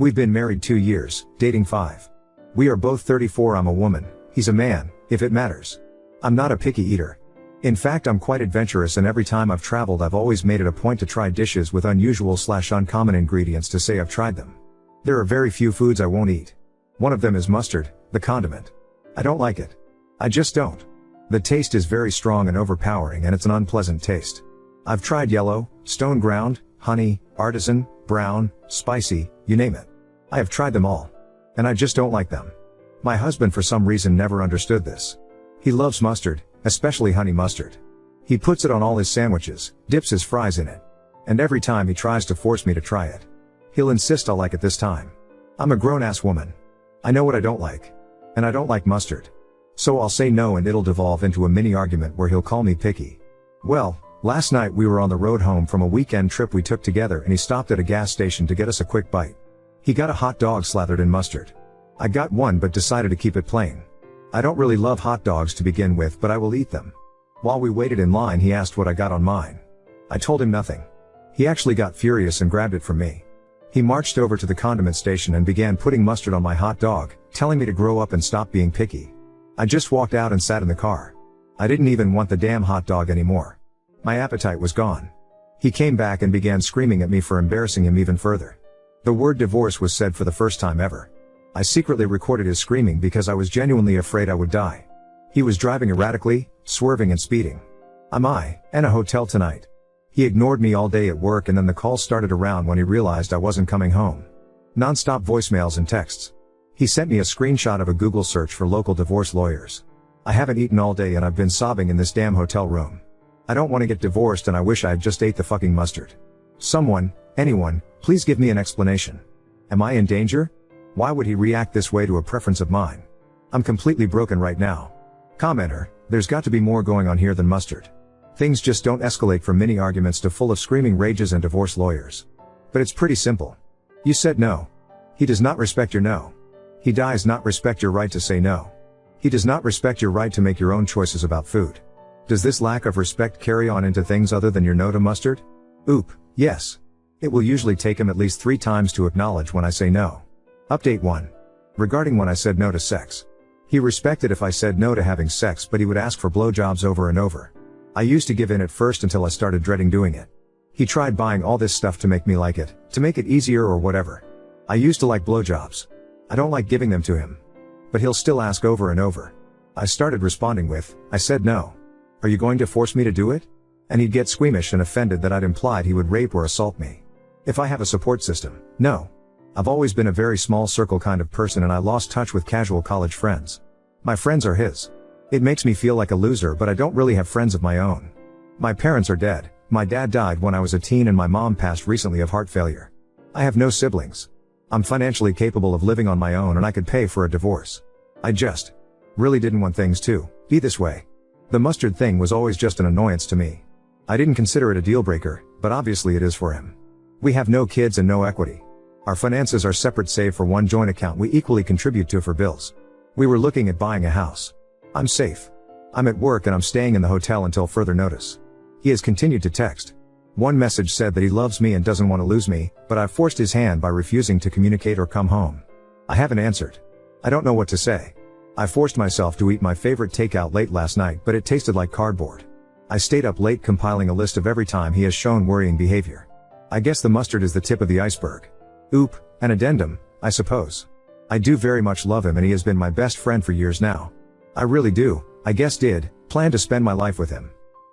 We've been married 2 years, dating 5. We are both 34. I'm a woman, he's a man, if it matters. I'm not a picky eater. In fact, I'm quite adventurous, and every time I've traveled I've always made it a point to try dishes with unusual/uncommon ingredients to say I've tried them. There are very few foods I won't eat. One of them is mustard, the condiment. I don't like it. I just don't. The taste is very strong and overpowering, and it's an unpleasant taste. I've tried yellow, stone ground, honey, artisan, brown, spicy, you name it. I have tried them all. And I just don't like them. My husband for some reason never understood this. He loves mustard, especially honey mustard. He puts it on all his sandwiches, dips his fries in it. And every time he tries to force me to try it, he'll insist I'll like it this time. I'm a grown-ass woman. I know what I don't like. And I don't like mustard. So I'll say no, and it'll devolve into a mini argument where he'll call me picky. Well, last night we were on the road home from a weekend trip we took together, and he stopped at a gas station to get us a quick bite. He got a hot dog slathered in mustard. I got one but decided to keep it plain. I don't really love hot dogs to begin with, but I will eat them. While we waited in line, he asked what I got on mine. I told him nothing. He actually got furious and grabbed it from me. He marched over to the condiment station and began putting mustard on my hot dog, telling me to grow up and stop being picky. I just walked out and sat in the car. I didn't even want the damn hot dog anymore. My appetite was gone. He came back and began screaming at me for embarrassing him even further. The word divorce was said for the first time ever. I secretly recorded his screaming because I was genuinely afraid I would die. He was driving erratically, swerving and speeding. In a hotel tonight. He ignored me all day at work, and then the calls started around when he realized I wasn't coming home. Non-stop voicemails and texts. He sent me a screenshot of a Google search for local divorce lawyers. I haven't eaten all day and I've been sobbing in this damn hotel room. I don't want to get divorced, and I wish I had just ate the fucking mustard. Someone, anyone, please give me an explanation. Am I in danger? Why would he react this way to a preference of mine? I'm completely broken right now. Commenter, there's got to be more going on here than mustard. Things just don't escalate from mini arguments to full of screaming rages and divorce lawyers. But it's pretty simple. You said no. He does not respect your no. He does not respect your right to say no. He does not respect your right to make your own choices about food. Does this lack of respect carry on into things other than your no to mustard? Yes. It will usually take him at least 3 times to acknowledge when I say no. Update 1. Regarding when I said no to sex. He respected if I said no to having sex, but he would ask for blowjobs over and over. I used to give in at first until I started dreading doing it. He tried buying all this stuff to make me like it, to make it easier or whatever. I used to like blowjobs. I don't like giving them to him. But he'll still ask over and over. I started responding with, I said no. Are you going to force me to do it? And he'd get squeamish and offended that I'd implied he would rape or assault me. If I have a support system, no. I've always been a very small circle kind of person, and I lost touch with casual college friends. My friends are his. It makes me feel like a loser, but I don't really have friends of my own. My parents are dead. My dad died when I was a teen, and my mom passed recently of heart failure. I have no siblings. I'm financially capable of living on my own, and I could pay for a divorce. I just really didn't want things to be this way. The mustard thing was always just an annoyance to me. I didn't consider it a deal breaker, but obviously it is for him. We have no kids and no equity. Our finances are separate save for one joint account we equally contribute to for bills. We were looking at buying a house. I'm safe. I'm at work and I'm staying in the hotel until further notice. He has continued to text. One message said that he loves me and doesn't want to lose me, but I've forced his hand by refusing to communicate or come home. I haven't answered. I don't know what to say. I forced myself to eat my favorite takeout late last night, but it tasted like cardboard. I stayed up late compiling a list of every time he has shown worrying behavior. I guess the mustard is the tip of the iceberg. An addendum, I suppose. I do very much love him, and he has been my best friend for years now. I really do, plan to spend my life with him.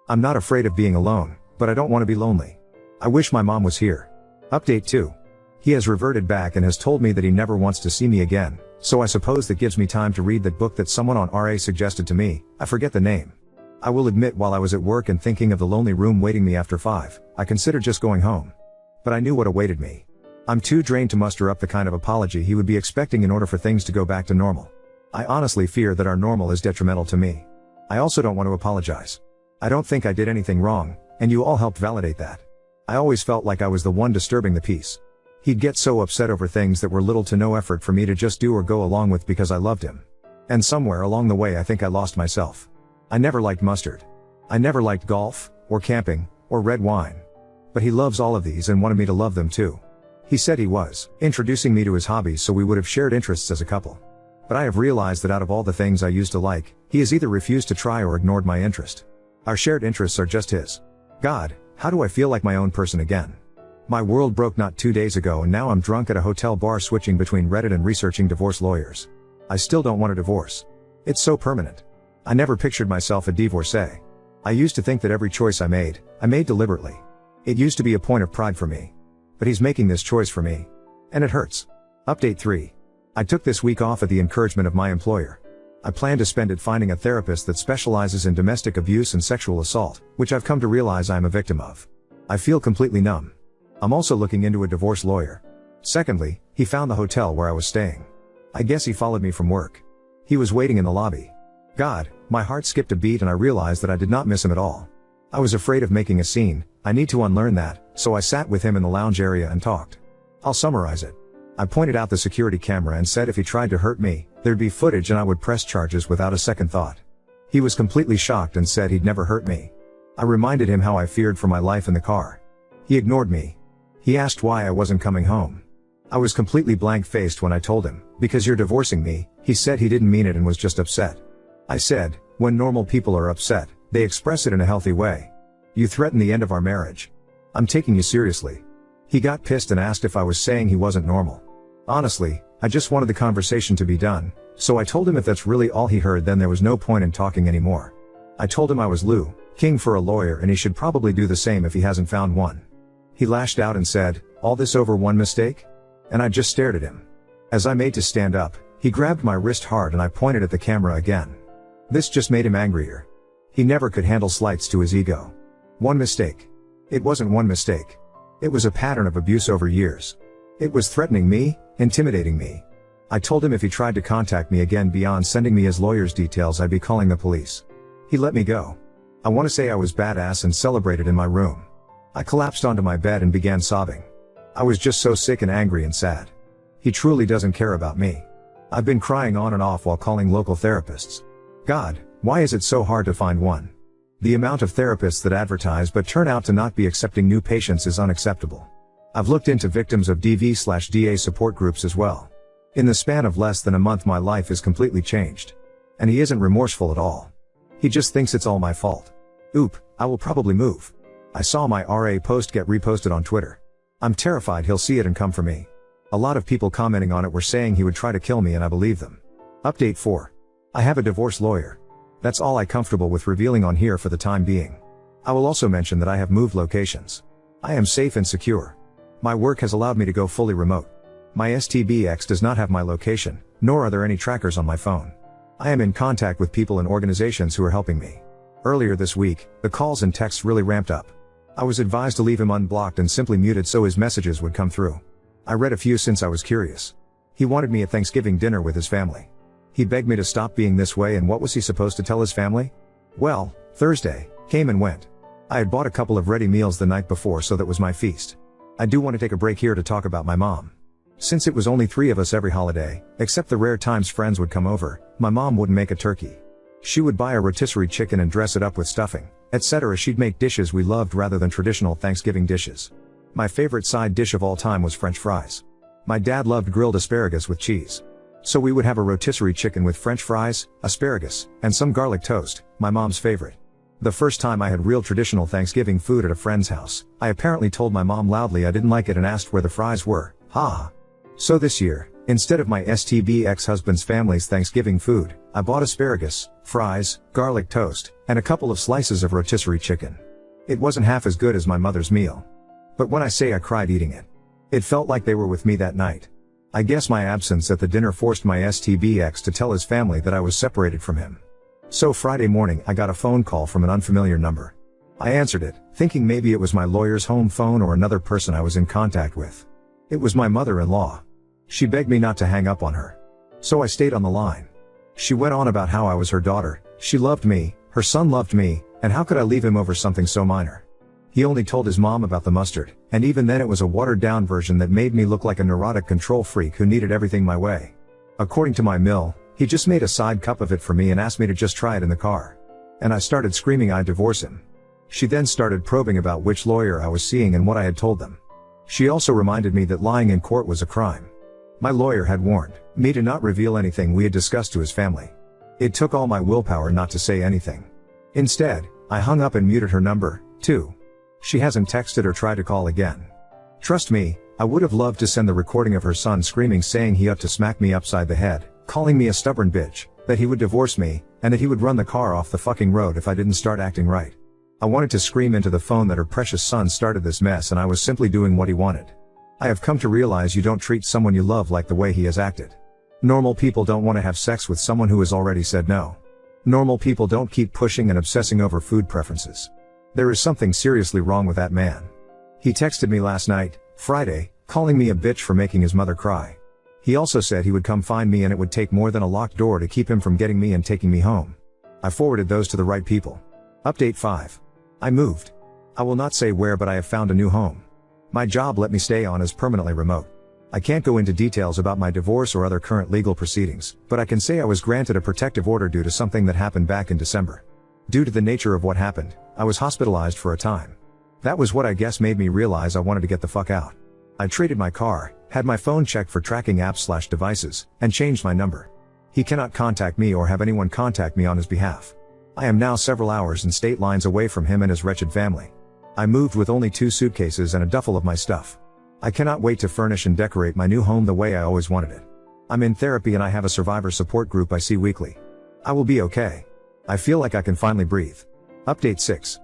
I'm not afraid of being alone, but I don't want to be lonely. I wish my mom was here. Update 2. He has reverted back and has told me that he never wants to see me again, so I suppose that gives me time to read that book that someone on RA suggested to me. I forget the name. I will admit, while I was at work and thinking of the lonely room waiting me after 5, I considered just going home. But I knew what awaited me. I'm too drained to muster up the kind of apology he would be expecting in order for things to go back to normal. I honestly fear that our normal is detrimental to me. I also don't want to apologize. I don't think I did anything wrong, and you all helped validate that. I always felt like I was the one disturbing the peace. He'd get so upset over things that were little to no effort for me to just do or go along with because I loved him. And somewhere along the way I think I lost myself. I never liked mustard. I never liked golf, or camping, or red wine. But he loves all of these and wanted me to love them too. He said he was introducing me to his hobbies so we would have shared interests as a couple. But I have realized that out of all the things I used to like, he has either refused to try or ignored my interest. Our shared interests are just his. God, how do I feel like my own person again? My world broke not 2 days ago and now I'm drunk at a hotel bar switching between Reddit and researching divorce lawyers. I still don't want a divorce. It's so permanent. I never pictured myself a divorcee. I used to think that every choice I made deliberately. It used to be a point of pride for me. But he's making this choice for me. And it hurts. Update 3. I took this week off at the encouragement of my employer. I plan to spend it finding a therapist that specializes in domestic abuse and sexual assault, which I've come to realize I am a victim of. I feel completely numb. I'm also looking into a divorce lawyer. Secondly, he found the hotel where I was staying. I guess he followed me from work. He was waiting in the lobby. God, my heart skipped a beat and I realized that I did not miss him at all. I was afraid of making a scene. I need to unlearn that, so I sat with him in the lounge area and talked. I'll summarize it. I pointed out the security camera and said if he tried to hurt me, there'd be footage and I would press charges without a second thought. He was completely shocked and said he'd never hurt me. I reminded him how I feared for my life in the car. He ignored me. He asked why I wasn't coming home. I was completely blank-faced when I told him, because you're divorcing me. He said he didn't mean it and was just upset. I said, when normal people are upset, they express it in a healthy way. You threaten the end of our marriage. I'm taking you seriously. He got pissed and asked if I was saying he wasn't normal. Honestly, I just wanted the conversation to be done, so I told him if that's really all he heard then there was no point in talking anymore. I told him I was Lou, king for a lawyer and he should probably do the same if he hasn't found one. He lashed out and said, all this over one mistake? And I just stared at him. As I made to stand up, he grabbed my wrist hard and I pointed at the camera again. This just made him angrier. He never could handle slights to his ego. One mistake. It wasn't one mistake. It was a pattern of abuse over years. It was threatening me, intimidating me. I told him if he tried to contact me again beyond sending me his lawyer's details I'd be calling the police. He let me go. I want to say I was badass and celebrated in my room. I collapsed onto my bed and began sobbing. I was just so sick and angry and sad. He truly doesn't care about me. I've been crying on and off while calling local therapists. God, why is it so hard to find one? The amount of therapists that advertise but turn out to not be accepting new patients is unacceptable. I've looked into victims of DV/DA support groups as well. In the span of less than a month my life is completely changed. And he isn't remorseful at all. He just thinks it's all my fault. Oop, I will probably move. I saw my RA post get reposted on Twitter. I'm terrified he'll see it and come for me. A lot of people commenting on it were saying he would try to kill me and I believe them. Update 4. I have a divorce lawyer. That's all I'm comfortable with revealing on here for the time being. I will also mention that I have moved locations. I am safe and secure. My work has allowed me to go fully remote. My STBX does not have my location, nor are there any trackers on my phone. I am in contact with people and organizations who are helping me. Earlier this week, the calls and texts really ramped up. I was advised to leave him unblocked and simply muted so his messages would come through. I read a few since I was curious. He wanted me at Thanksgiving dinner with his family. He begged me to stop being this way and what was he supposed to tell his family? Well, Thursday came and went. I had bought a couple of ready meals the night before so that was my feast. I do want to take a break here to talk about my mom. Since it was only 3 of us every holiday, except the rare times friends would come over, my mom wouldn't make a turkey. She would buy a rotisserie chicken and dress it up with stuffing, etc. She'd make dishes we loved rather than traditional Thanksgiving dishes. My favorite side dish of all time was French fries. My dad loved grilled asparagus with cheese. So we would have a rotisserie chicken with French fries, asparagus, and some garlic toast, my mom's favorite. The first time I had real traditional Thanksgiving food at a friend's house, I apparently told my mom loudly I didn't like it and asked where the fries were. Ha! So this year, instead of my STB ex-husband's family's Thanksgiving food, I bought asparagus, fries, garlic toast, and a couple of slices of rotisserie chicken. It wasn't half as good as my mother's meal. But when I say I cried eating it, it felt like they were with me that night. I guess my absence at the dinner forced my STB ex to tell his family that I was separated from him. So Friday morning I got a phone call from an unfamiliar number. I answered it, thinking maybe it was my lawyer's home phone or another person I was in contact with. It was my mother-in-law. She begged me not to hang up on her. So I stayed on the line. She went on about how I was her daughter, she loved me, her son loved me, and how could I leave him over something so minor? He only told his mom about the mustard, and even then it was a watered-down version that made me look like a neurotic control freak who needed everything my way. According to my mill, he just made a side cup of it for me and asked me to just try it in the car. And I started screaming I'd divorce him. She then started probing about which lawyer I was seeing and what I had told them. She also reminded me that lying in court was a crime. My lawyer had warned me to not reveal anything we had discussed to his family. It took all my willpower not to say anything. Instead, I hung up and muted her number, too. She hasn't texted or tried to call again. Trust me, I would have loved to send the recording of her son screaming saying he ought to smack me upside the head, calling me a stubborn bitch, that he would divorce me, and that he would run the car off the fucking road if I didn't start acting right. I wanted to scream into the phone that her precious son started this mess and I was simply doing what he wanted. I have come to realize you don't treat someone you love like the way he has acted. Normal people don't want to have sex with someone who has already said no. Normal people don't keep pushing and obsessing over food preferences. There is something seriously wrong with that man. He texted me last night, Friday, calling me a bitch for making his mother cry. He also said he would come find me and it would take more than a locked door to keep him from getting me and taking me home. I forwarded those to the right people. Update 5. I moved. I will not say where, but I have found a new home. My job let me stay on as permanently remote. I can't go into details about my divorce or other current legal proceedings, but I can say I was granted a protective order due to something that happened back in December. Due to the nature of what happened, I was hospitalized for a time. That was what I guess made me realize I wanted to get the fuck out. I traded my car, had my phone checked for tracking apps/devices, and changed my number. He cannot contact me or have anyone contact me on his behalf. I am now several hours and state lines away from him and his wretched family. I moved with only 2 suitcases and a duffel of my stuff. I cannot wait to furnish and decorate my new home the way I always wanted it. I'm in therapy and I have a survivor support group I see weekly. I will be okay. I feel like I can finally breathe. Update 6.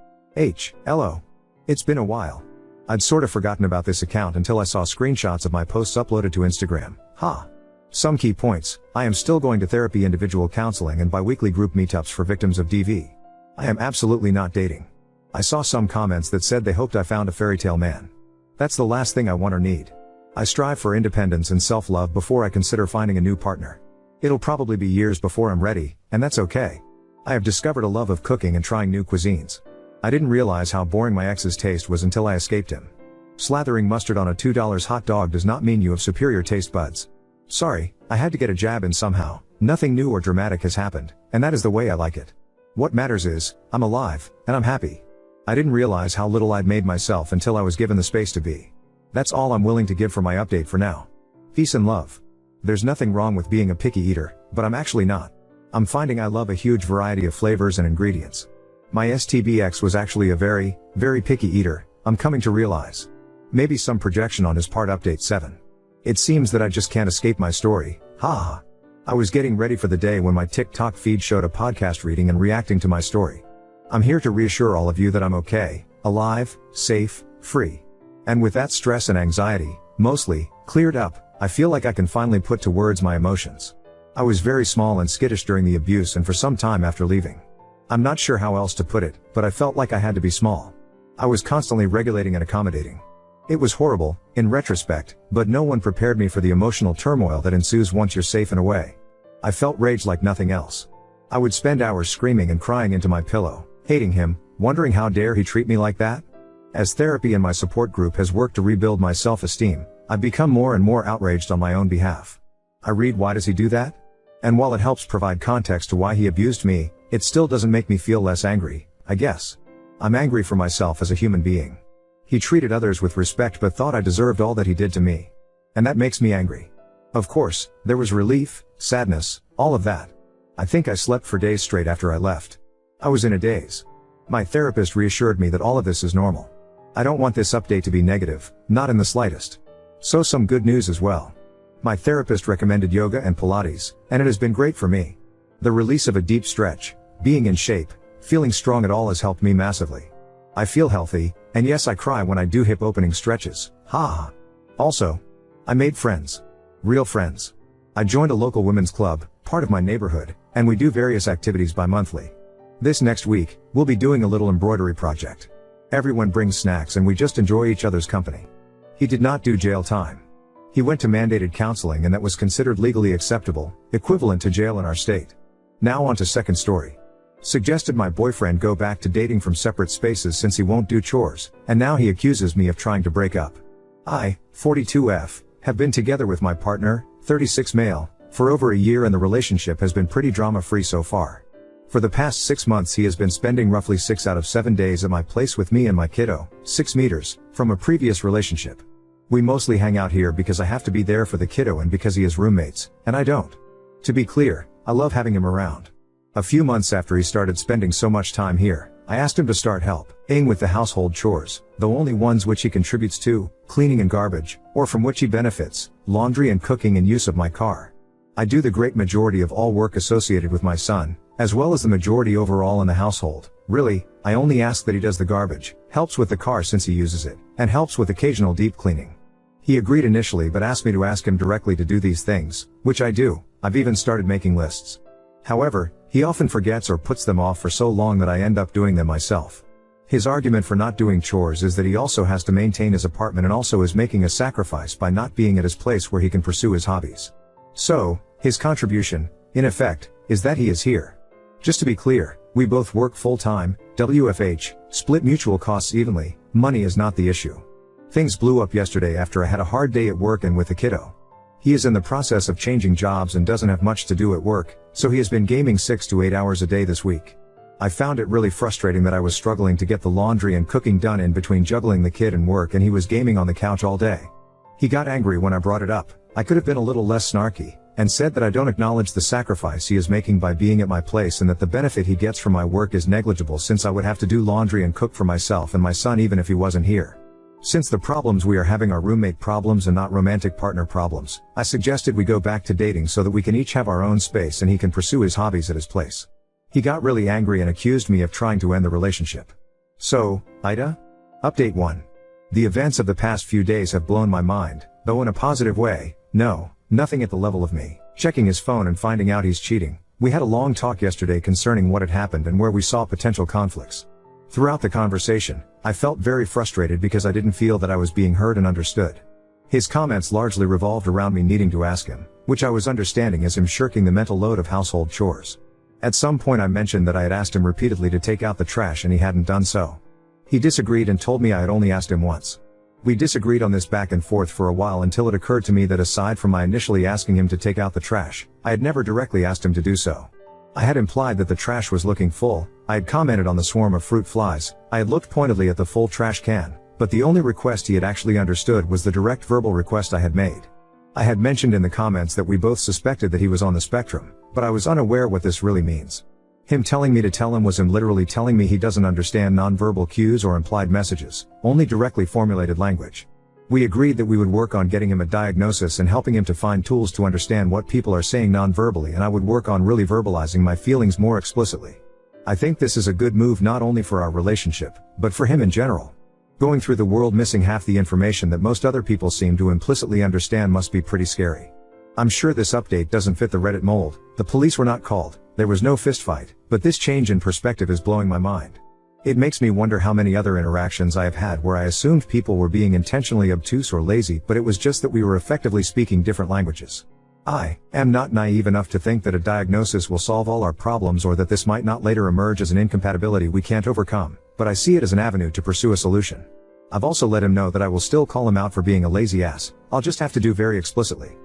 Hello. It's been a while. I'd sort of forgotten about this account until I saw screenshots of my posts uploaded to Instagram. Some key points: I am still going to therapy, individual counseling and bi-weekly group meetups for victims of DV. I am absolutely not dating. I saw some comments that said they hoped I found a fairy tale man. That's the last thing I want or need. I strive for independence and self-love before I consider finding a new partner. It'll probably be years before I'm ready, and that's okay. I have discovered a love of cooking and trying new cuisines. I didn't realize how boring my ex's taste was until I escaped him. Slathering mustard on a $2 hot dog does not mean you have superior taste buds. Sorry, I had to get a jab in somehow. Nothing new or dramatic has happened, and that is the way I like it. What matters is, I'm alive, and I'm happy. I didn't realize how little I'd made myself until I was given the space to be. That's all I'm willing to give for my update for now. Peace and love. There's nothing wrong with being a picky eater, but I'm actually not. I'm finding I love a huge variety of flavors and ingredients. My STBX was actually a very, very picky eater, I'm coming to realize. Maybe some projection on his part. Update 7. It seems that I just can't escape my story, haha. I was getting ready for the day when my TikTok feed showed a podcast reading and reacting to my story. I'm here to reassure all of you that I'm okay, alive, safe, free. And with that stress and anxiety, mostly, cleared up, I feel like I can finally put to words my emotions. I was very small and skittish during the abuse and for some time after leaving. I'm not sure how else to put it, but I felt like I had to be small. I was constantly regulating and accommodating. It was horrible, in retrospect, but no one prepared me for the emotional turmoil that ensues once you're safe and away. I felt rage like nothing else. I would spend hours screaming and crying into my pillow, hating him, wondering how dare he treat me like that? As therapy and my support group has worked to rebuild my self-esteem, I've become more and more outraged on my own behalf. I read why does he do that? And while it helps provide context to why he abused me, it still doesn't make me feel less angry, I guess. I'm angry for myself as a human being. He treated others with respect but thought I deserved all that he did to me. And that makes me angry. Of course, there was relief, sadness, all of that. I think I slept for days straight after I left. I was in a daze. My therapist reassured me that all of this is normal. I don't want this update to be negative, not in the slightest. So some good news as well. My therapist recommended yoga and Pilates, and it has been great for me. The release of a deep stretch, being in shape, feeling strong at all has helped me massively. I feel healthy, and yes, I cry when I do hip opening stretches, haha. Also, I made friends. Real friends. I joined a local women's club, part of my neighborhood, and we do various activities bi-monthly. This next week, we'll be doing a little embroidery project. Everyone brings snacks and we just enjoy each other's company. He did not do jail time. He went to mandated counseling and that was considered legally acceptable, equivalent to jail in our state. Now on to second story. Suggested my boyfriend go back to dating from separate spaces since he won't do chores, and now he accuses me of trying to break up. I, 42F, have been together with my partner, 36 male, for over a year and the relationship has been pretty drama-free so far. For the past 6 months he has been spending roughly 6 out of 7 days at my place with me and my kiddo, 6 meters, from a previous relationship. We mostly hang out here because I have to be there for the kiddo and because he has roommates, and I don't. To be clear, I love having him around. A few months after he started spending so much time here, I asked him to start helping with the household chores, though only ones which he contributes to, cleaning and garbage, or from which he benefits, laundry and cooking and use of my car. I do the great majority of all work associated with my son, as well as the majority overall in the household. Really, I only ask that he does the garbage, helps with the car since he uses it, and helps with occasional deep cleaning. He agreed initially but asked me to ask him directly to do these things, which I do. I've even started making lists. However, he often forgets or puts them off for so long that I end up doing them myself. His argument for not doing chores is that he also has to maintain his apartment and also is making a sacrifice by not being at his place where he can pursue his hobbies. So, his contribution, in effect, is that he is here. Just to be clear, we both work full-time, WFH, split mutual costs evenly, money is not the issue. Things blew up yesterday after I had a hard day at work and with the kiddo. He is in the process of changing jobs and doesn't have much to do at work, so he has been gaming 6 to 8 hours a day this week. I found it really frustrating that I was struggling to get the laundry and cooking done in between juggling the kid and work, and he was gaming on the couch all day. He got angry when I brought it up. I could have been a little less snarky, and said that I don't acknowledge the sacrifice he is making by being at my place and that the benefit he gets from my work is negligible since I would have to do laundry and cook for myself and my son even if he wasn't here. Since the problems we are having are roommate problems and not romantic partner problems, I suggested we go back to dating so that we can each have our own space and he can pursue his hobbies at his place. He got really angry and accused me of trying to end the relationship. So, Ida? Update 1. The events of the past few days have blown my mind, though in a positive way. No, nothing at the level of me checking his phone and finding out he's cheating. We had a long talk yesterday concerning what had happened and where we saw potential conflicts. Throughout the conversation, I felt very frustrated because I didn't feel that I was being heard and understood. His comments largely revolved around me needing to ask him, which I was understanding as him shirking the mental load of household chores. At some point I mentioned that I had asked him repeatedly to take out the trash and he hadn't done so. He disagreed and told me I had only asked him once. We disagreed on this back and forth for a while until it occurred to me that aside from my initially asking him to take out the trash, I had never directly asked him to do so. I had implied that the trash was looking full, I had commented on the swarm of fruit flies, I had looked pointedly at the full trash can, but the only request he had actually understood was the direct verbal request I had made. I had mentioned in the comments that we both suspected that he was on the spectrum, but I was unaware what this really means. Him telling me to tell him was him literally telling me he doesn't understand nonverbal cues or implied messages, only directly formulated language. We agreed that we would work on getting him a diagnosis and helping him to find tools to understand what people are saying nonverbally, and I would work on really verbalizing my feelings more explicitly. I think this is a good move not only for our relationship, but for him in general. Going through the world missing half the information that most other people seem to implicitly understand must be pretty scary. I'm sure this update doesn't fit the Reddit mold. The police were not called, there was no fistfight, but this change in perspective is blowing my mind. It makes me wonder how many other interactions I have had where I assumed people were being intentionally obtuse or lazy, but it was just that we were effectively speaking different languages. I am not naive enough to think that a diagnosis will solve all our problems or that this might not later emerge as an incompatibility we can't overcome, but I see it as an avenue to pursue a solution. I've also let him know that I will still call him out for being a lazy ass. I'll just have to do very explicitly.